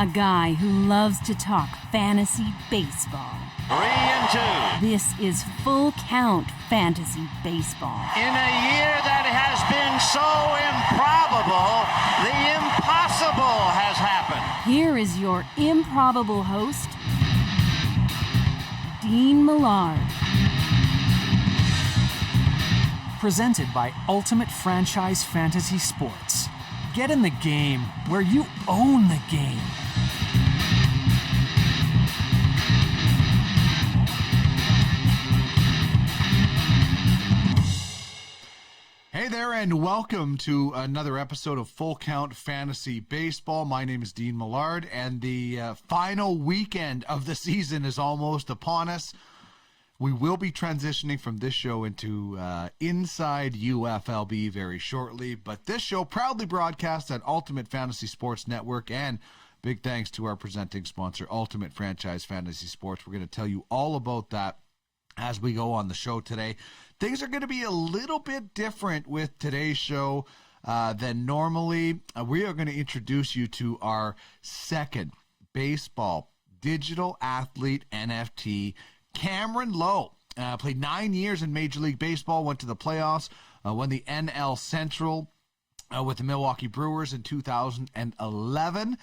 A guy who loves to talk fantasy baseball. 3-2. This is Full Count Fantasy Baseball. In a year that has been so improbable, the impossible has happened. Here is your improbable host, Dean Millard. Presented by Ultimate Franchise Fantasy Sports. Get in the game where you own the game. Hey there, and welcome to another episode of Full Count Fantasy Baseball. My name is Dean Millard, and the final weekend of the season is almost upon us. We will be transitioning from this show into Inside UFLB very shortly, but this show proudly broadcasts at Ultimate Fantasy Sports Network, and big thanks to our presenting sponsor, Ultimate Franchise Fantasy Sports. We're going to tell you all about that as we go on the show today. Things are going to be a little bit different with today's show than normally. We are going to introduce you to our second baseball Digital Athlete NFT, Kameron Loe. Played 9 years in Major League Baseball, went to the playoffs, won the NL Central with the Milwaukee Brewers in 2011.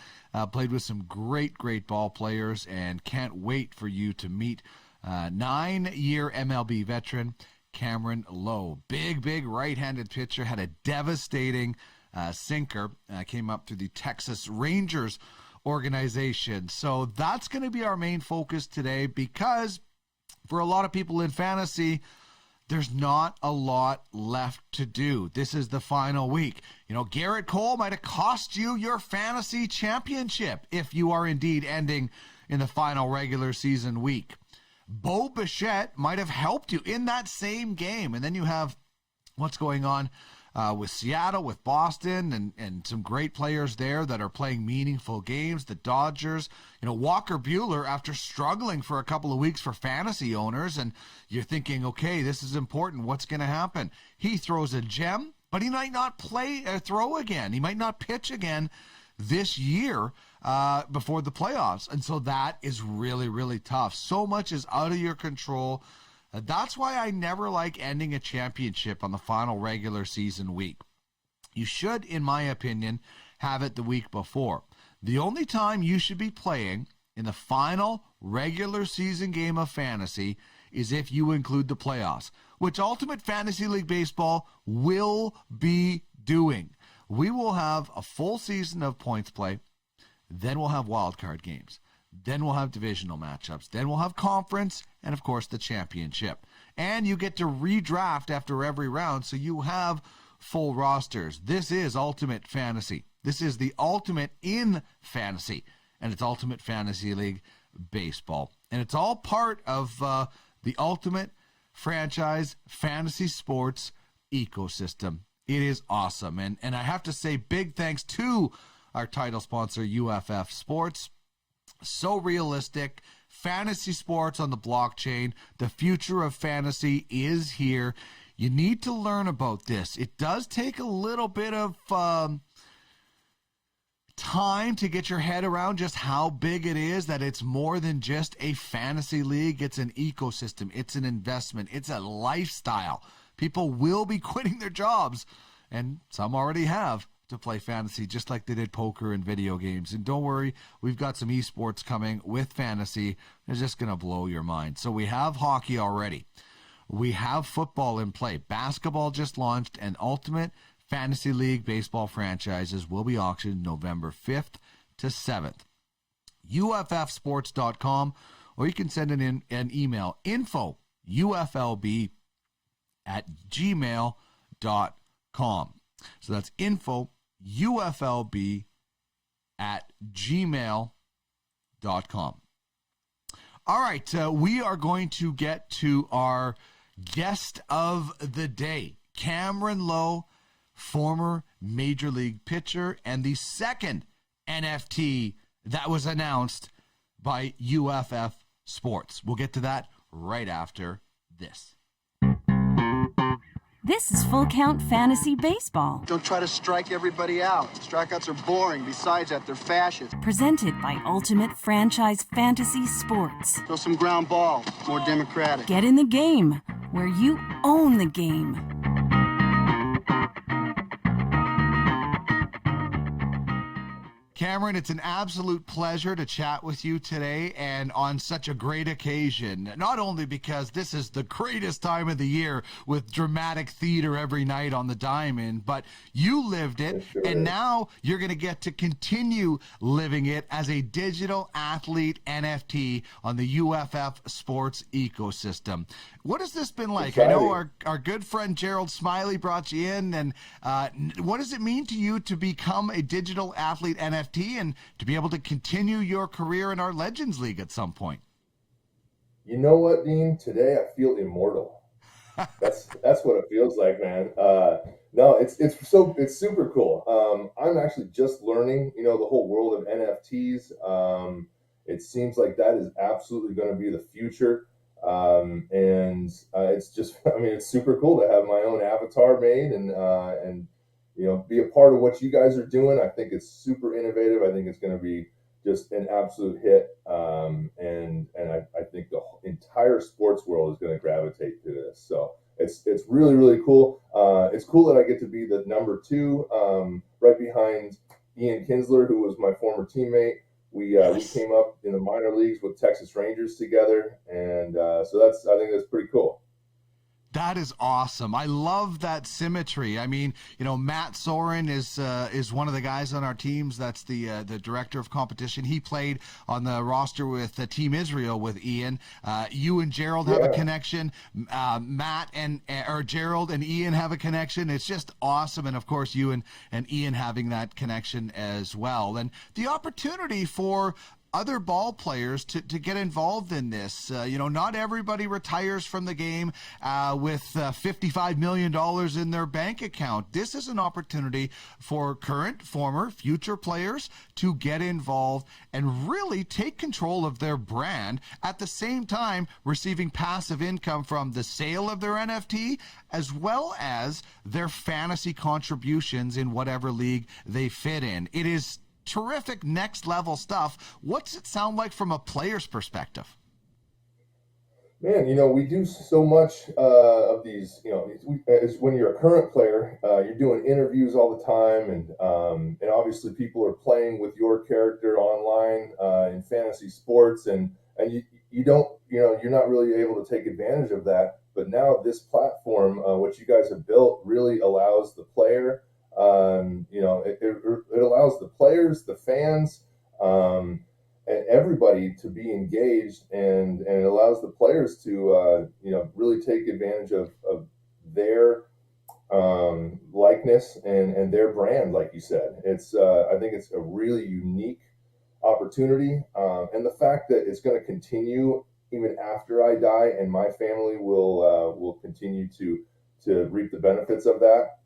Played with some great ball players, and can't wait for you to meet 9-year MLB veteran Kameron Loe. Big right-handed pitcher, had a devastating sinker, came up through the Texas Rangers organization. So that's going to be our main focus today, because for a lot of people in fantasy, there's not a lot left to do. This is the final week. You know, Garrett Cole might have cost you your fantasy championship if you are indeed ending in the final regular season week. Bo Bichette might have helped you in that same game. And then you have what's going on with Seattle, with Boston, and some great players there that are playing meaningful games. The Dodgers, Walker Buehler, after struggling for a couple of weeks for fantasy owners, and you're thinking, okay, this is important. What's going to happen? He throws a gem, but he might not throw again. He might not pitch again this year before the playoffs. And so that is really tough. So much is out of your control. That's why I never like ending a championship on the final regular season week. You should, in my opinion, have it the week before. The only time you should be playing in the final regular season game of fantasy is if you include the playoffs, which Ultimate Fantasy League Baseball will be doing. We will have a full season of points play, then we'll have wildcard games. Then we'll have divisional matchups. Then we'll have conference and, of course, the championship. And you get to redraft after every round, so you have full rosters. This is Ultimate Fantasy. This is the ultimate in fantasy, and it's Ultimate Fantasy League Baseball. And it's all part of the Ultimate Franchise Fantasy Sports ecosystem. It is awesome. And I have to say big thanks to our title sponsor, UFF Sports. So realistic. Fantasy sports on the blockchain. The future of fantasy is here. You need to learn about this. It does take a little bit of time to get your head around just how big it is, that it's more than just a fantasy league. It's an ecosystem. It's an investment. It's a lifestyle. People will be quitting their jobs, and some already have, to play fantasy, just like they did poker and video games. And don't worry, we've got some esports coming with fantasy. It's just going to blow your mind. So we have hockey already. We have football in play. Basketball just launched, and Ultimate Fantasy League Baseball franchises will be auctioned November 5th to 7th. UFFsports.com, or you can send an email, info@uflb@gmail.com. So that's info@uflb@gmail.com. All right, we are going to get to our guest of the day, Kameron Loe, former Major League pitcher, and the second NFT that was announced by UFF Sports. We'll get to that right after this. This is Full Count Fantasy Baseball. Don't try to strike everybody out. Strikeouts are boring. Besides that, they're fascist. Presented by Ultimate Franchise Fantasy Sports. Throw some ground ball. More democratic. Get in the game, where you own the game. Cameron, it's an absolute pleasure to chat with you today and on such a great occasion. Not only because this is the greatest time of the year with dramatic theater every night on the Diamond, but you lived it, and now you're going to get to continue living it as a Digital Athlete NFT on the UFF Sports ecosystem. What has this been like? Exciting. I know our good friend Gerald Smiley brought you in, and what does it mean to you to become a Digital Athlete NFT and to be able to continue your career in our Legends League at some point? You know what, Dean? Today I feel immortal. That's what it feels like, man. No, it's super cool. I'm actually just learning, the whole world of NFTs. It seems like that is absolutely going to be the future. It's just, it's super cool to have my own avatar made and be a part of what you guys are doing. I think it's super innovative. I think it's going to be just an absolute hit. I think the entire sports world is going to gravitate to this. So it's really, really cool. It's cool that I get to be the number 2, right behind Ian Kinsler, who was my former teammate. We came up in the minor leagues with Texas Rangers together. And so I think that's pretty cool. That is awesome. I love that symmetry. I mean, Matt Soren is one of the guys on our teams. That's the director of competition. He played on the roster with Team Israel with Ian. You and Gerald have a connection. Gerald and Ian have a connection. It's just awesome. And of course, you and Ian having that connection as well. And the opportunity for other ball players to get involved in this. Not everybody retires from the game with $55 million in their bank account. This is an opportunity for current, former, future players to get involved and really take control of their brand, at the same time receiving passive income from the sale of their NFT as well as their fantasy contributions in whatever league they fit in. It is terrific next level stuff. What's it sound like from a player's perspective? Man, we do so much of these, as when you're a current player, you're doing interviews all the time. And obviously people are playing with your character online in fantasy sports. And you don't, you're not really able to take advantage of that. But now this platform, what you guys have built, really allows the player, it allows the players, the fans, and everybody to be engaged, and it allows the players to, really take advantage of their likeness and their brand, like you said. I think it's a really unique opportunity, and the fact that it's going to continue even after I die, and my family will continue to reap the benefits of that.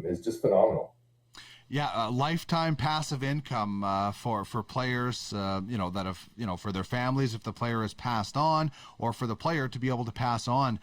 Is just phenomenal. Yeah, lifetime passive income for players, that have, for their families if the player has passed on, or for the player to be able to pass on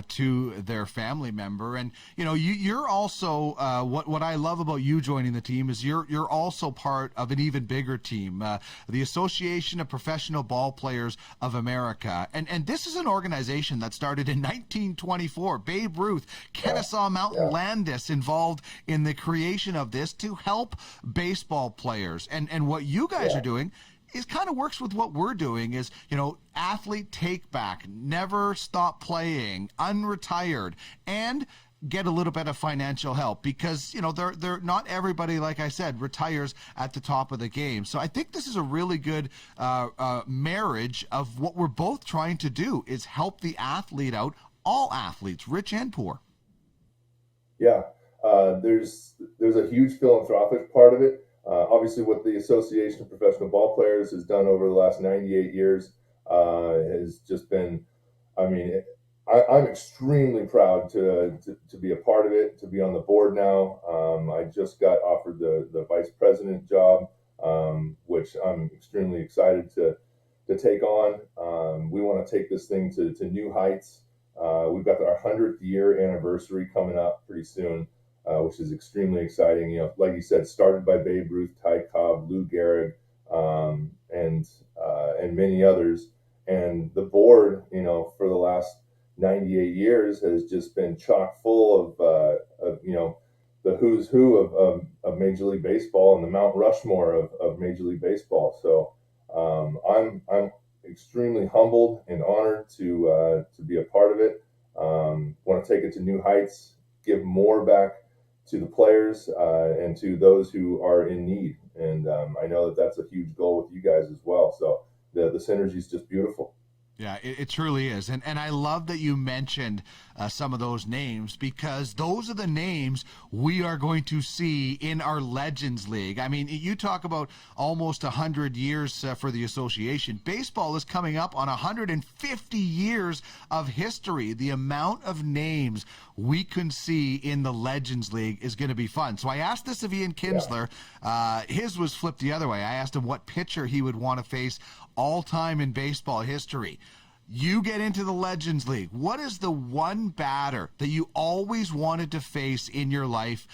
to their family member. And you're also what I love about you joining the team is you're also part of an even bigger team, the Association of Professional Ball Players of America. And this is an organization that started in 1924. Babe Ruth, Kennesaw Mountain Landis involved in the creation of this to help baseball players. And what you guys are doing is kind of works with what we're doing is, athlete take back, never stop playing, unretired, and get a little bit of financial help because, they're not everybody, like I said, retires at the top of the game. So I think this is a really good marriage of what we're both trying to do is help the athlete out, all athletes, rich and poor. Yeah. There's a huge philanthropic part of it. Obviously, what the Association of Professional Ball Players has done over the last 98 years has just been, I'm extremely proud to be a part of it, to be on the board now. I just got offered the vice president job, which I'm extremely excited to take on. We want to take this thing to new heights. We've got our 100th year anniversary coming up pretty soon, which is extremely exciting. You know, like you said, started by Babe Ruth, Ty Cobb, Lou Gehrig, and many others. And the board, you know, for the last 98 years has just been chock full of you know, the who's who of Major League Baseball and the Mount Rushmore of Major League Baseball. So I'm extremely humbled and honored to be a part of it. Want to take it to new heights, give more back to the players and to those who are in need. And I know that that's a huge goal with you guys as well. So the synergy is just beautiful. Yeah, it truly is. And I love that you mentioned some of those names, because those are the names we are going to see in our Legends League. I mean, you talk about almost 100 years for the association. Baseball is coming up on 150 years of history. The amount of names we can see in the Legends League is going to be fun. So I asked this of Ian Kinsler. Yeah. His was flipped the other way. I asked him what pitcher he would want to face all time in baseball history. You get into the Legends League. What is the one batter that you always wanted to face in your life,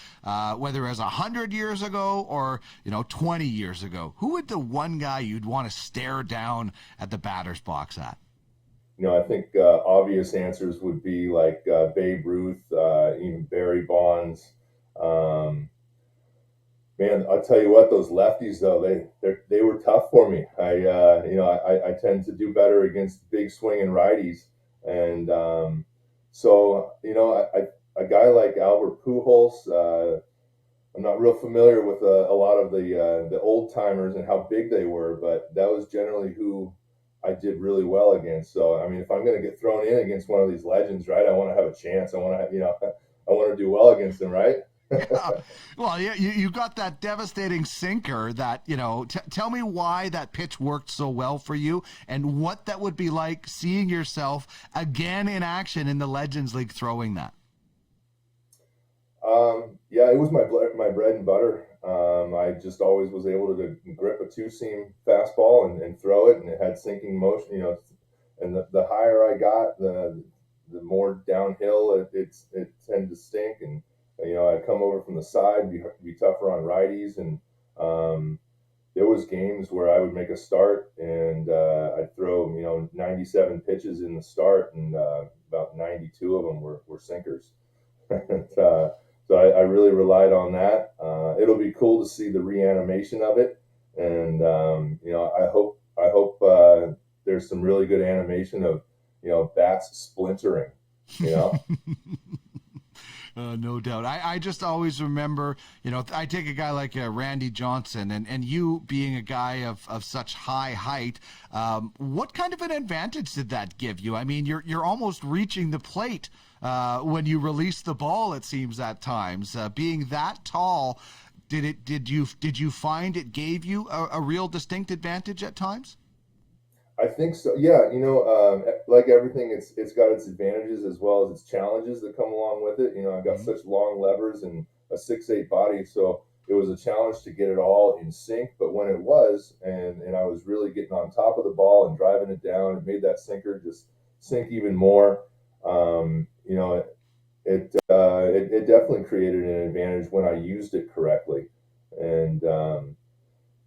whether it was 100 years ago or 20 years ago? Who would the one guy you'd want to stare down at the batter's box at? I think obvious answers would be like Babe Ruth, even Barry Bonds. Man, I'll tell you what, those lefties though, they were tough for me. I tend to do better against big swinging righties, and so a guy like Albert Pujols, I'm not real familiar with a lot of the old timers and how big they were, but that was generally who I did really well against. So I mean, if I'm going to get thrown in against one of these legends, right, I want to have a chance. I want to have, I want to do well against them, right? Yeah. Well, yeah, you got that devastating sinker that, tell me why that pitch worked so well for you and what that would be like seeing yourself again in action in the Legends League throwing that. Yeah, it was my bread and butter. I just always was able to grip a two-seam fastball and throw it, and it had sinking motion, and the higher I got, the more downhill it tended to stink. And I'd come over from the side, be tougher on righties, and there was games where I would make a start and I'd throw 97 pitches in the start, and about 92 of them were sinkers. So I really relied on that. It'll be cool to see the reanimation of it, and I hope there's some really good animation of bats splintering. No doubt. I just always remember, I take a guy like Randy Johnson and you being a guy of such high height. What kind of an advantage did that give you? I mean, you're almost reaching the plate when you release the ball, it seems at times. Being that tall, did you find it gave you a real distinct advantage at times? I think so. Yeah, like everything, it's got its advantages as well as its challenges that come along with it. I've got such long levers and a 6'8" body, so it was a challenge to get it all in sync. But when it was, and I was really getting on top of the ball and driving it down, it made that sinker just sink even more. It definitely created an advantage when I used it correctly, and I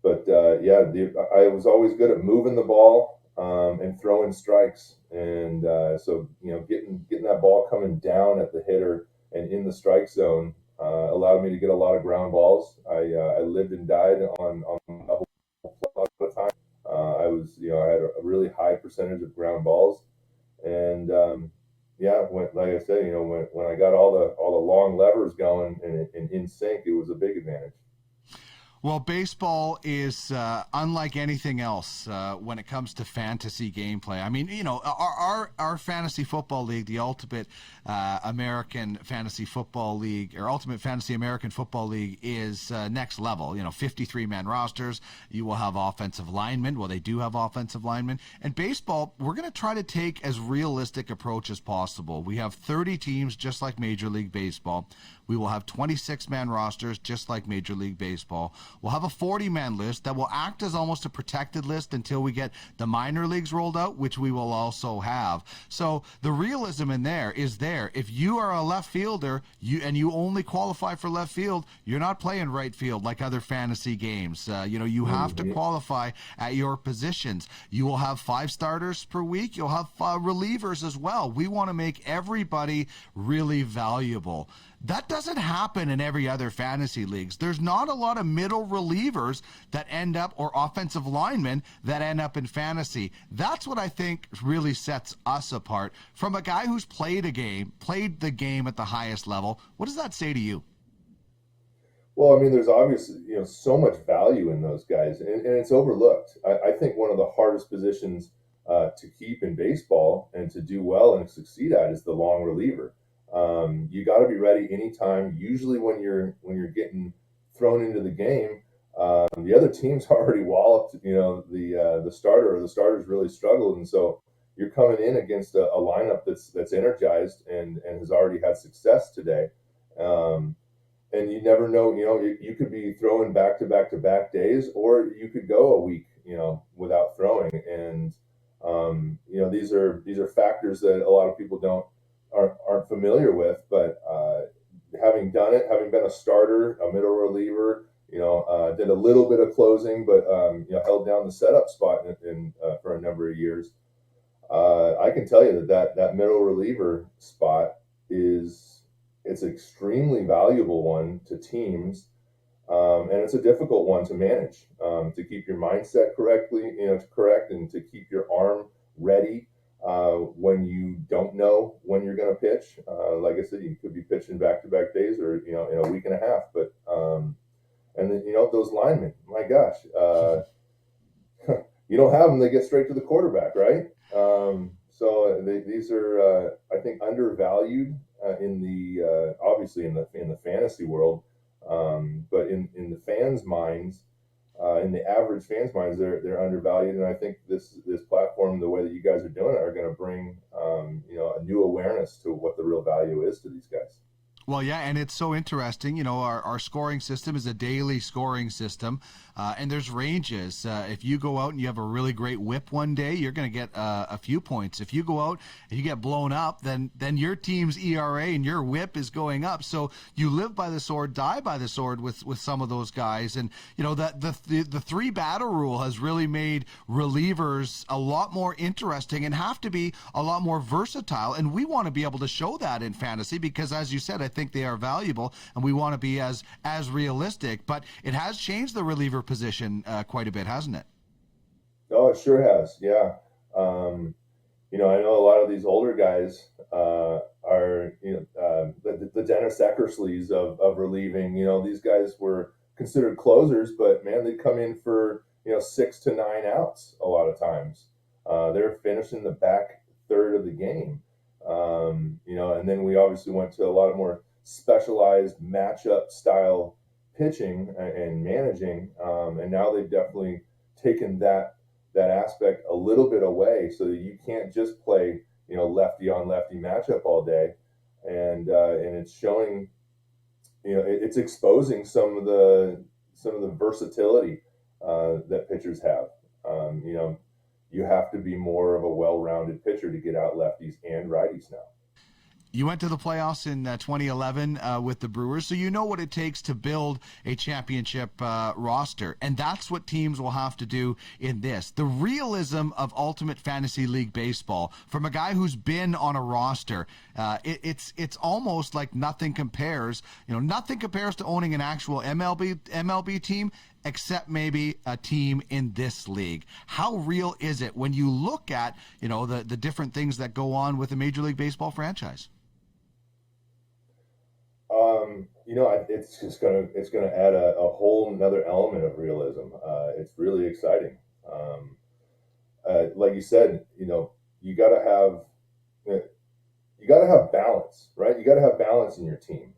was always good at moving the ball and throwing strikes, and so getting that ball coming down at the hitter and in the strike zone allowed me to get a lot of ground balls. I lived and died on double play a lot of the time. I had a really high percentage of ground balls, and like I said, when I got all the long levers going and in sync, it was a big advantage. Well, baseball is unlike anything else when it comes to fantasy gameplay. I mean, our fantasy football league, the Ultimate American Fantasy Football League, or Ultimate Fantasy American Football League, is next level. 53-man rosters. You will have offensive linemen. Well, they do have offensive linemen. And baseball, we're going to try to take as realistic approach as possible. We have 30 teams, just like Major League Baseball. We will have 26-man rosters, just like Major League Baseball. we'll have a 40-man list that will act as almost a protected list until we get the minor leagues rolled out, which we will also have. So the realism in there is there. If you are a left fielder and you only qualify for left field, you're not playing right field like other fantasy games. You have to qualify at your positions. You will have 5 starters per week. You'll have relievers as well. We want to make everybody really valuable. That doesn't happen in every other fantasy leagues. There's not a lot of middle relievers that end up, or offensive linemen that end up in fantasy. That's what I think really sets us apart from a guy who's played the game at the highest level. What does that say to you? Well, I mean, there's obviously, so much value in those guys, and it's overlooked. I think one of the hardest positions to keep in baseball and to do well and succeed at is the long reliever. You got to be ready anytime. Usually, when you're getting thrown into the game, the other team's already walloped. The starter, or the starter's really struggled, and so you're coming in against a lineup that's energized and has already had success today. And you never know. You could be throwing back-to-back days, or you could go a week, without throwing. And these are factors that a lot of people aren't familiar with, but having done it, having been a starter, a middle reliever, did a little bit of closing, but held down the setup spot for a number of years. I can tell you that middle reliever spot it's an extremely valuable one to teams, and it's a difficult one to manage, to keep your mindset correct, and to keep your arm ready when you don't know when you're going to pitch. Like I said, you could be pitching back-to-back days, or in a week and a half. But and then those linemen, my gosh, you don't have them; they get straight to the quarterback, right? So these are, I think, undervalued obviously in the fantasy world, but in the fans' minds. In the average fans' minds, they're undervalued, and I think this platform, the way that you guys are doing it, are going to bring a new awareness to what the real value is to these guys. Well, yeah, and it's so interesting. Our scoring system is a daily scoring system, and there's ranges. If you go out and you have a really great whip one day, you're going to get a few points. If you go out and you get blown up, then your team's ERA and your whip is going up. So you live by the sword, die by the sword with some of those guys. And the 3 batter rule has really made relievers a lot more interesting and have to be a lot more versatile. And we want to be able to show that in fantasy because, as you said, I think they are valuable, and we want to be as realistic. But it has changed the reliever position quite a bit, hasn't it? Oh, it sure has. Yeah. I know a lot of these older guys are the Dennis Eckersleys of relieving. These guys were considered closers, but man, they come in for 6 to 9 outs a lot of times. They're finishing the back third of the game. And then we obviously went to a lot of more specialized matchup style pitching and managing. And now they've definitely taken that aspect a little bit away, so that you can't just play, lefty on lefty matchup all day. And it's showing, it's exposing some of the versatility that pitchers have. You have to be more of a well-rounded pitcher to get out lefties and righties now. You went to the playoffs in 2011 with the Brewers, so you know what it takes to build a championship roster, and that's what teams will have to do in this. The realism of Ultimate Fantasy League Baseball, from a guy who's been on a roster, it's almost like nothing compares. Nothing compares to owning an actual MLB team, except maybe a team in this league. How real is it when you look at the different things that go on with a Major League Baseball franchise? It's gonna add a whole another element of realism. It's really exciting. Like you said, you gotta have balance, right? You gotta have balance in your team.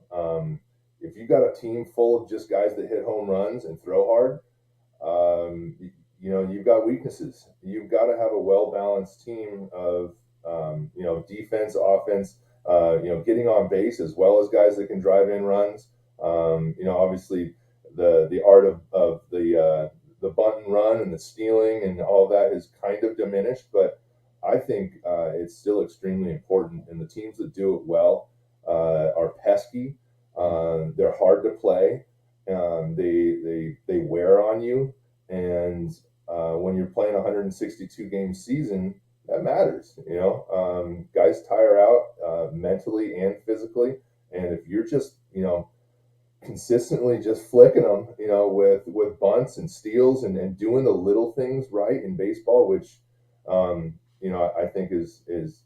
If you got a team full of just guys that hit home runs and throw hard, you've got weaknesses. You've got to have a well-balanced team of defense, offense, getting on base, as well as guys that can drive in runs. Obviously the art of the bunt and run and the stealing and all that has kind of diminished, but I think it's still extremely important. And the teams that do it well are pesky. They're hard to play. They wear on you, and when you're playing a 162 game season, that matters. Guys tire out mentally and physically, and if you're just consistently just flicking them, with bunts and steals and doing the little things right in baseball, which I think is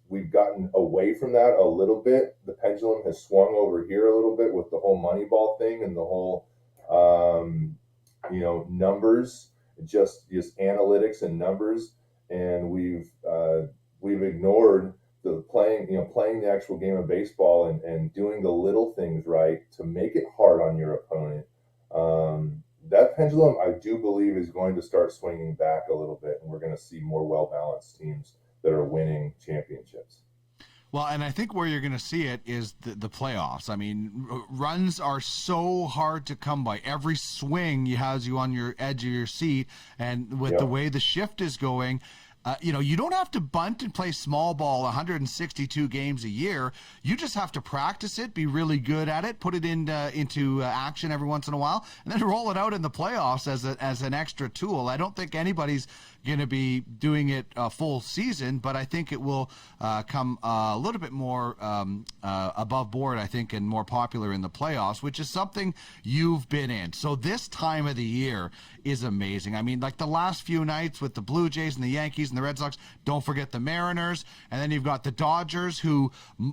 we've gotten away from that a little bit. The pendulum has swung over here a little bit with the whole Moneyball thing and the whole numbers, just analytics and numbers, and we've ignored the playing the actual game of baseball and doing the little things right to make it hard on your opponent. That pendulum, I do believe, is going to start swinging back a little bit, and we're going to see more well-balanced teams that are winning championships. Well, and I think where you're going to see it is the playoffs. I mean, runs are so hard to come by. Every swing has you on your edge of your seat, and with the way the shift is going, you don't have to bunt and play small ball 162 games a year. You just have to practice it, be really good at it, put it into action every once in a while, and then roll it out in the playoffs as an extra tool. I don't think anybody's going to be doing it a full season, but I think it will come a little bit more above board, I think, and more popular in the playoffs, which is something you've been in. So this time of the year is amazing. I mean, like the last few nights with the Blue Jays and the Yankees and the Red Sox, don't forget the Mariners, and then you've got the Dodgers who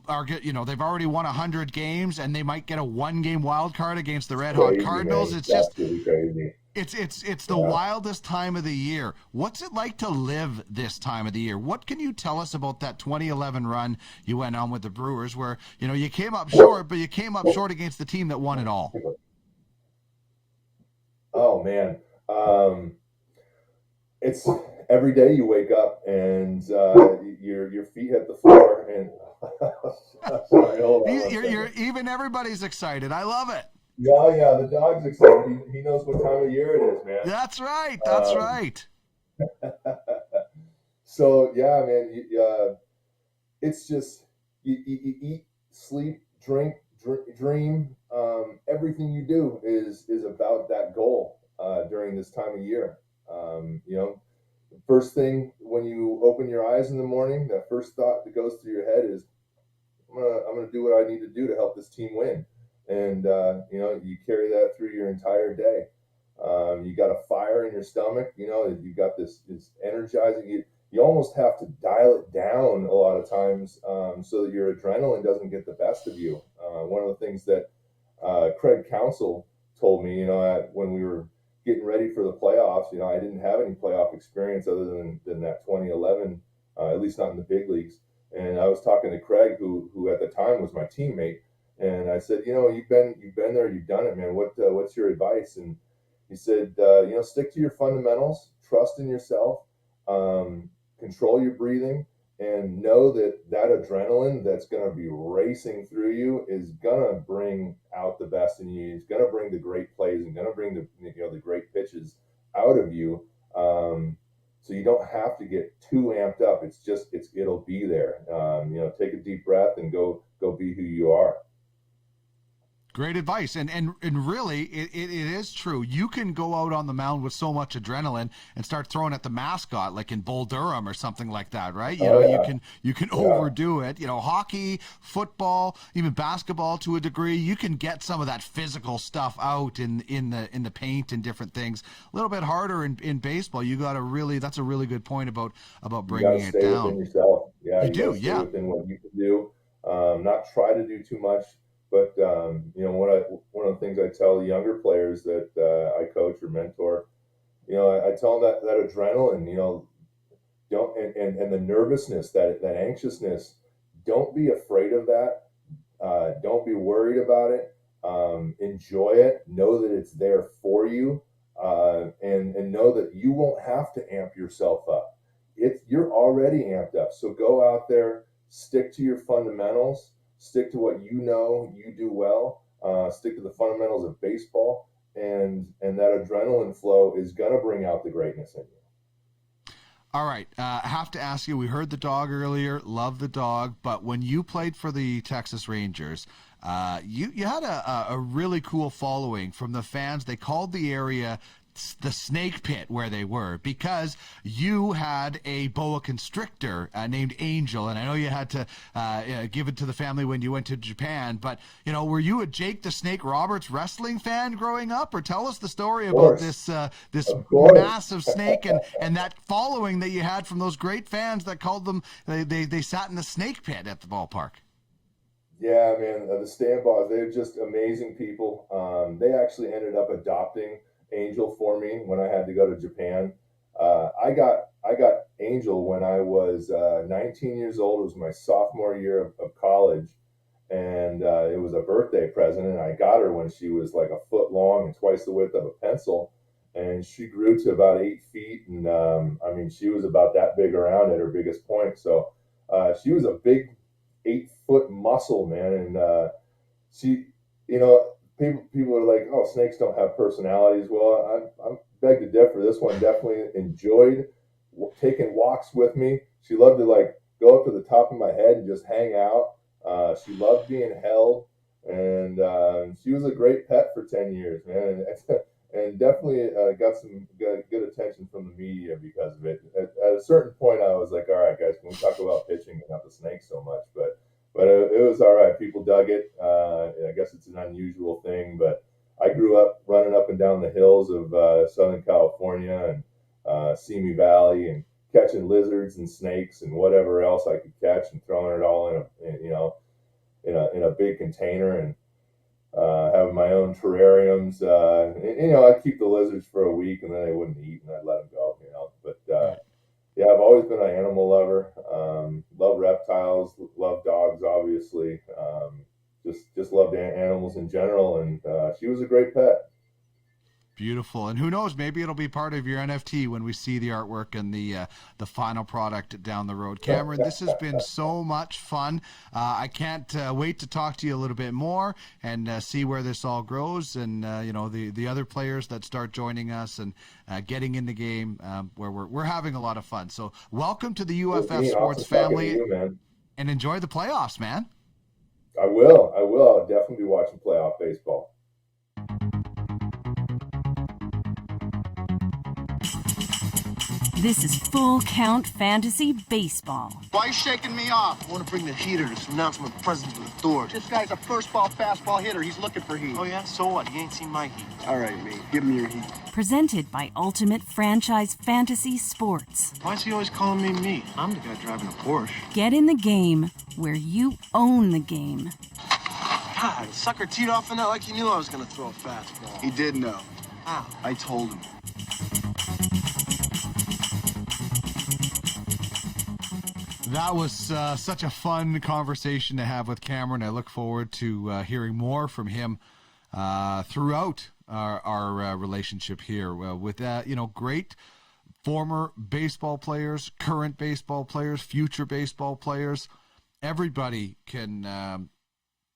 are, they've already won 100 games, and they might get a 1-game wild card against the Red Hot Cardinals. Man. It's just crazy. It's the wildest time of the year. What's it like to live this time of the year? What can you tell us about that 2011 run you went on with the Brewers, where you came up short, but you came up short against the team that won it all? Oh man, it's every day you wake up and your feet hit the floor and sorry, hold on. Even everybody's excited. I love it. Yeah, the dog's excited. He knows what time of year it is, man. That's right. Right. So yeah, man, it's just you eat, sleep, drink, dream. Everything you do is about that goal during this time of year. First thing when you open your eyes in the morning, that first thought that goes through your head is, I'm gonna do what I need to do to help this team win. And you carry that through your entire day. You got a fire in your stomach. You got this energizing. You almost have to dial it down a lot of times so that your adrenaline doesn't get the best of you. One of the things that Craig Counsell told me, when we were getting ready for the playoffs, I didn't have any playoff experience other than that 2011, at least not in the big leagues. And I was talking to Craig, who at the time was my teammate. And I said, you've been there, you've done it, man. What's your advice? And he said, stick to your fundamentals, trust in yourself, control your breathing, and know that adrenaline that's going to be racing through you is going to bring out the best in you. It's going to bring the great plays and going to bring the great pitches out of you. So you don't have to get too amped up. It'll be there. Take a deep breath and go be who you are. Great advice. And really, it is true. You can go out on the mound with so much adrenaline and start throwing at the mascot, like in Bull Durham or something like that, right? You can overdo it. Hockey, football, even basketball to a degree, you can get some of that physical stuff out in the paint and different things. A little bit harder in baseball. That's a really good point about bringing it down. You gotta stay within yourself. Yeah, you do. Stay within what you can do. Not try to do too much. But one of the things I tell younger players that I coach or mentor, I tell them that adrenaline, don't and the nervousness, that anxiousness, don't be afraid of that. Don't be worried about it. Enjoy it. Know that it's there for you, and know that you won't have to amp yourself up. You're already amped up. So go out there, stick to your fundamentals. Stick to what you do well. Stick to the fundamentals of baseball, and that adrenaline flow is going to bring out the greatness in you. All right. I have to ask you, we heard the dog earlier, love the dog, but when you played for the Texas Rangers, you had a really cool following from the fans. They called the area the snake pit where they were because you had a boa constrictor named Angel, and I know you had to give it to the family when you went to Japan, but were you a Jake the Snake Roberts wrestling fan growing up? Or tell us the story about this massive snake and that following that you had from those great fans that called them, they sat in the snake pit at the ballpark. Yeah, man, the Stanbaws, they're just amazing people. They actually ended up adopting Angel for me when I had to go to Japan. I got Angel when I was 19 years old. It was my sophomore year of college, and it was a birthday present, and I got her when she was like a foot long and twice the width of a pencil, and she grew to about 8 feet, and I mean, she was about that big around at her biggest point. So she was a big 8-foot muscle, man, and she, people are like, oh, snakes don't have personalities. Well, I beg to differ. This one definitely enjoyed taking walks with me. She loved to go up to the top of my head and just hang out. She loved being held, and she was a great pet for 10 years, man, and definitely got some good attention from the media because of it. At a certain point, I was like, all right, guys, can we talk about pitching and not the snakes so much? But it was all right. People dug it. I guess it's an unusual thing, but I grew up running up and down the hills of Southern California and Simi Valley and catching lizards and snakes and whatever else I could catch and throwing it all in a big container and having my own terrariums. I'd keep the lizards for a week and then they wouldn't eat and I'd let them go. But yeah, I've always been an animal lover. Love reptiles, love dogs, obviously. Just loved animals in general, and she was a great pet. Beautiful. And who knows, maybe it'll be part of your NFT when we see the artwork and the final product down the road. Cameron, this has been so much fun. I can't wait to talk to you a little bit more and see where this all grows and, the other players that start joining us and getting in the game where we're having a lot of fun. So welcome to the UFF Sports family and enjoy the playoffs, man. I will. I'll definitely be watching playoff baseball. This is Full Count Fantasy Baseball. Why are you shaking me off? I want to bring the heater to announce my presence with authority. This guy's a first ball fastball hitter. He's looking for heat. Oh, yeah? So what? He ain't seen my heat. All right, mate. Give me your heat. Presented by Ultimate Franchise Fantasy Sports. Why is he always calling me meat? I'm the guy driving a Porsche. Get in the game where you own the game. God, the sucker teed off in that like he knew I was going to throw a fastball. He did know. How? I told him. That was such a fun conversation to have with Cameron. I look forward to hearing more from him throughout our relationship here with great former baseball players, current baseball players, future baseball players. Everybody can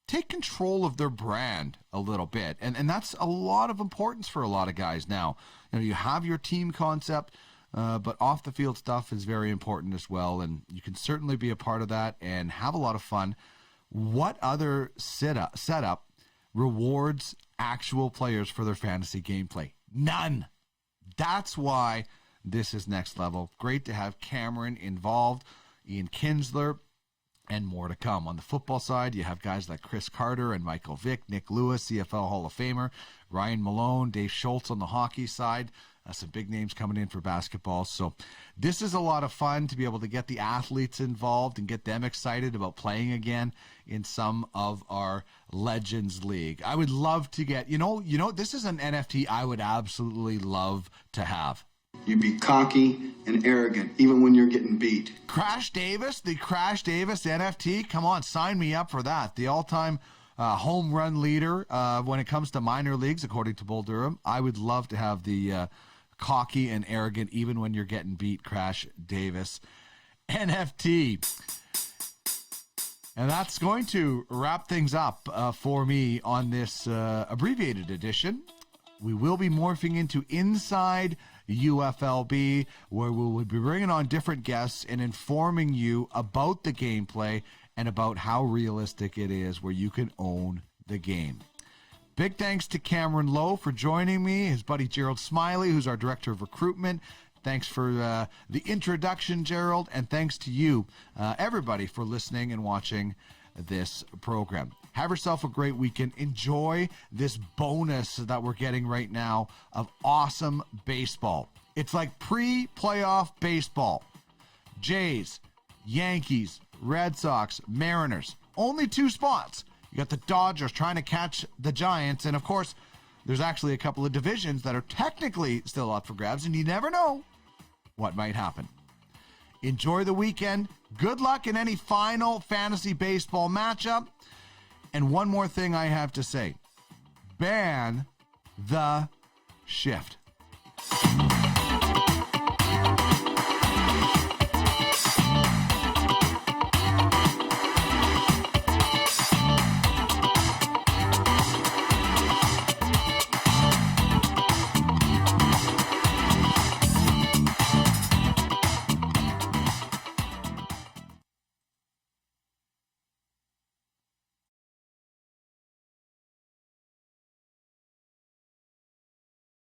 take control of their brand a little bit, and that's a lot of importance for a lot of guys now. You have your team concept. But off the field stuff is very important as well, and you can certainly be a part of that and have a lot of fun. What other setup rewards actual players for their fantasy gameplay? None. That's why this is next level. Great to have Cameron involved, Ian Kinsler, and more to come. On the football side, you have guys like Chris Carter and Michael Vick, Nick Lewis, CFL Hall of Famer, Ryan Malone, Dave Schultz on the hockey side. Some big names coming in for basketball. So this is a lot of fun to be able to get the athletes involved and get them excited about playing again in some of our Legends League. I would love to get, this is an NFT I would absolutely love to have. You be cocky and arrogant, even when you're getting beat. Crash Davis, the Crash Davis NFT. Come on, sign me up for that. The all-time home run leader when it comes to minor leagues, according to Bull Durham. I would love to have the cocky and arrogant, even when you're getting beat, Crash Davis NFT. And that's going to wrap things up for me on this abbreviated edition we will be morphing into Inside UFLB, where we will be bringing on different guests and informing you about the gameplay and about how realistic it is, where you can own the game. Big thanks to Kameron Loe for joining me, his buddy Gerald Smiley, who's our Director of Recruitment. Thanks for the introduction, Gerald, and thanks to you, everybody, for listening and watching this program. Have yourself a great weekend. Enjoy this bonus that we're getting right now of awesome baseball. It's like pre-playoff baseball. Jays, Yankees, Red Sox, Mariners. Only 2 spots. You got the Dodgers trying to catch the Giants, and of course, there's actually a couple of divisions that are technically still up for grabs, and you never know what might happen. Enjoy the weekend. Good luck in any final fantasy baseball matchup. And one more thing I have to say. Ban the shift.